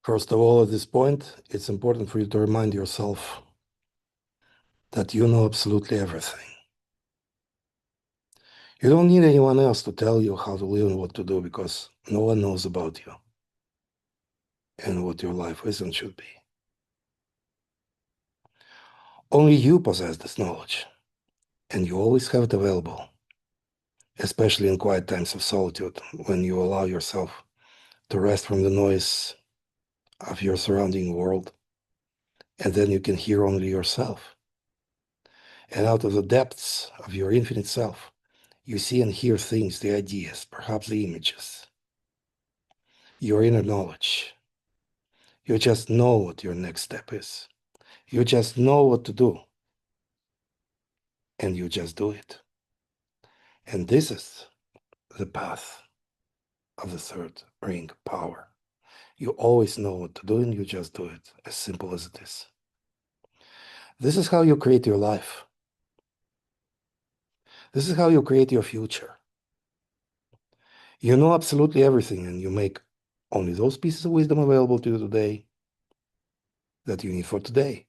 First of all, at this point, it's important for you to remind yourself that you know absolutely everything. You don't need anyone else to tell you how to live and what to do because no one knows about you and what your life is and should be. Only you possess this knowledge, and you always have it available, especially in quiet times of solitude when you allow yourself to rest from the noise of your surrounding world, and then you can hear only yourself. And out of the depths of your infinite self, you see and hear things, the ideas, perhaps the images, your inner knowledge. You just know what your next step is. You just know what to do, and you just do it. And this is the path of the third ring power. You always know what to do, and you just do it, as simple as it is. This is how you create your life. This is how you create your future. You know absolutely everything, and you make only those pieces of wisdom available to you today that you need for today.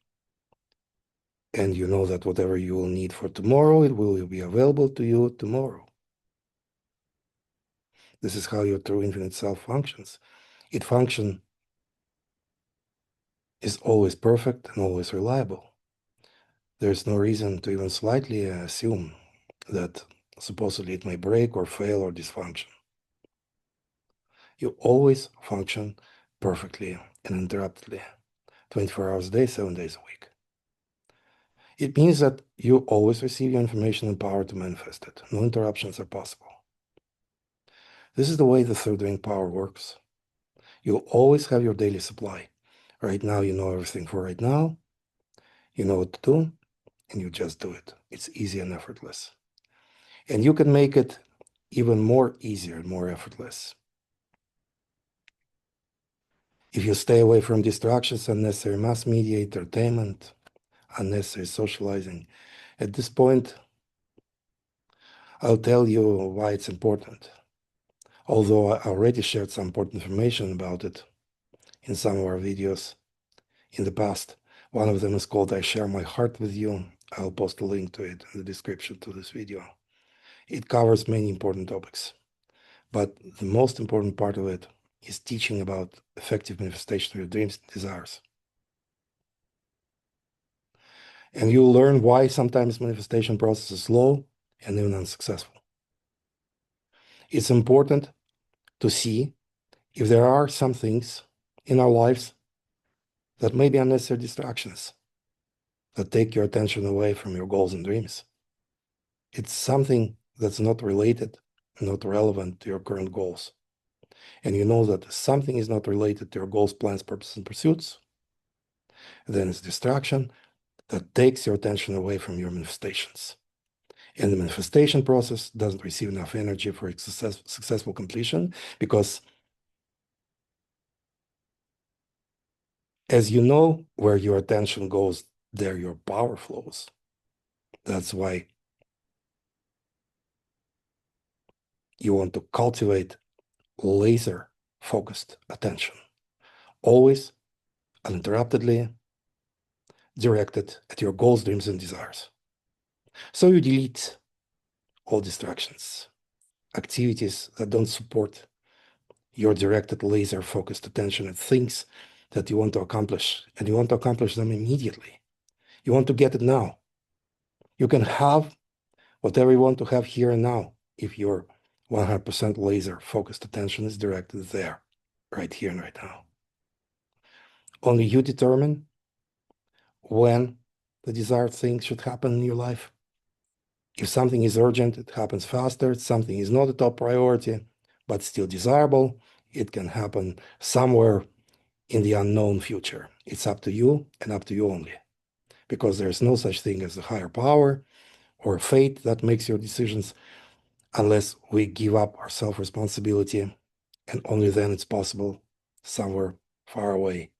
And you know that whatever you will need for tomorrow, it will be available to you tomorrow. This is how your true infinite self functions. Its function is always perfect and always reliable. There's no reason to even slightly assume that supposedly it may break or fail or dysfunction. You always function perfectly and uninterruptedly, 24 hours a day, 7 days a week. It means that you always receive your information and power to manifest it. No interruptions are possible. This is the way the third ring power works. You'll always have your daily supply. Right now, you know everything for right now. You know what to do, and you just do it. It's easy and effortless. And you can make it even more easier and more effortless if you stay away from distractions, unnecessary mass media, entertainment, unnecessary socializing. At this point, I'll tell you why it's important. Although I already shared some important information about it in some of our videos in the past. One of them is called I Share My Heart With You. I'll post a link to it in the description to this video. It covers many important topics, but the most important part of it is teaching about effective manifestation of your dreams and desires. And you'll learn why sometimes manifestation process is slow and even unsuccessful. It's important to see if there are some things in our lives that may be unnecessary distractions that take your attention away from your goals and dreams. It's something that's not related, not relevant to your current goals. And you know that something is not related to your goals, plans, purposes, and pursuits, then it's distraction that takes your attention away from your manifestations. And the manifestation process doesn't receive enough energy for its successful completion because, as you know, where your attention goes, there your power flows. That's why you want to cultivate laser-focused attention, always uninterruptedly directed at your goals, dreams, and desires. So you delete all distractions, activities that don't support your directed laser-focused attention at things that you want to accomplish, and you want to accomplish them immediately. You want to get it now. You can have whatever you want to have here and now if your 100% laser-focused attention is directed there, right here and right now. Only you determine when the desired thing should happen in your life. If something is urgent, it happens faster. Something is not a top priority, but still desirable, it can happen somewhere in the unknown future. It's up to you and up to you only, because there's no such thing as a higher power or fate that makes your decisions unless we give up our self-responsibility, and only then it's possible somewhere far away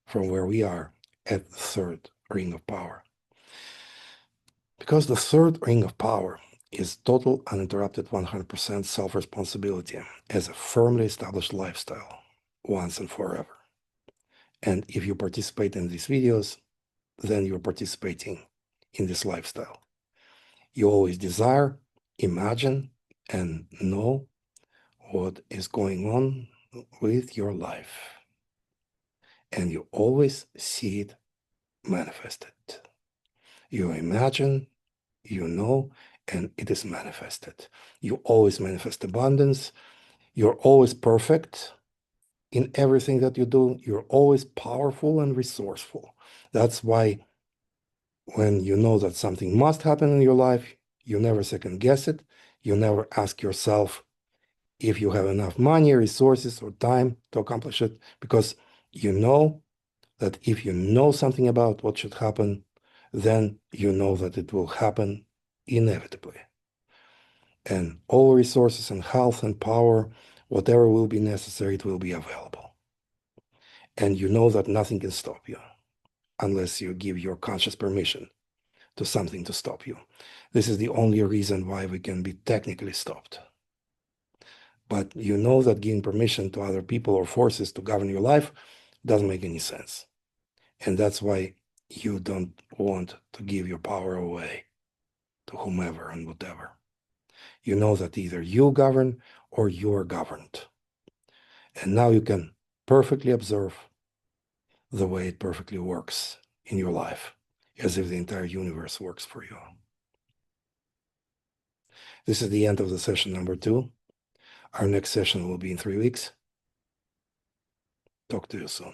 from where we are at the third ring of power. Because the third ring of power is total uninterrupted 100% self-responsibility as a firmly established lifestyle once and forever. And if you participate in these videos, then you're participating in this lifestyle. You always desire, imagine, and know what is going on with your life. And you always see it manifested. You imagine, you know, and it is manifested. You always manifest abundance. You're always perfect in everything that you do. You're always powerful and resourceful. That's why when you know that something must happen in your life, you never second guess it. You never ask yourself if you have enough money, resources, or time to accomplish it, because you know that if you know something about what should happen, then you know that it will happen inevitably. And all resources and health and power, whatever will be necessary, it will be available. And you know that nothing can stop you unless you give your conscious permission to something to stop you. This is the only reason why we can be technically stopped. But you know that giving permission to other people or forces to govern your life doesn't make any sense. And that's why you don't want to give your power away to whomever and whatever. You know that either you govern or you're governed. And now you can perfectly observe the way it perfectly works in your life, as if the entire universe works for you. This is the end of the session number 2. Our next session will be in 3 weeks. Talk to you soon.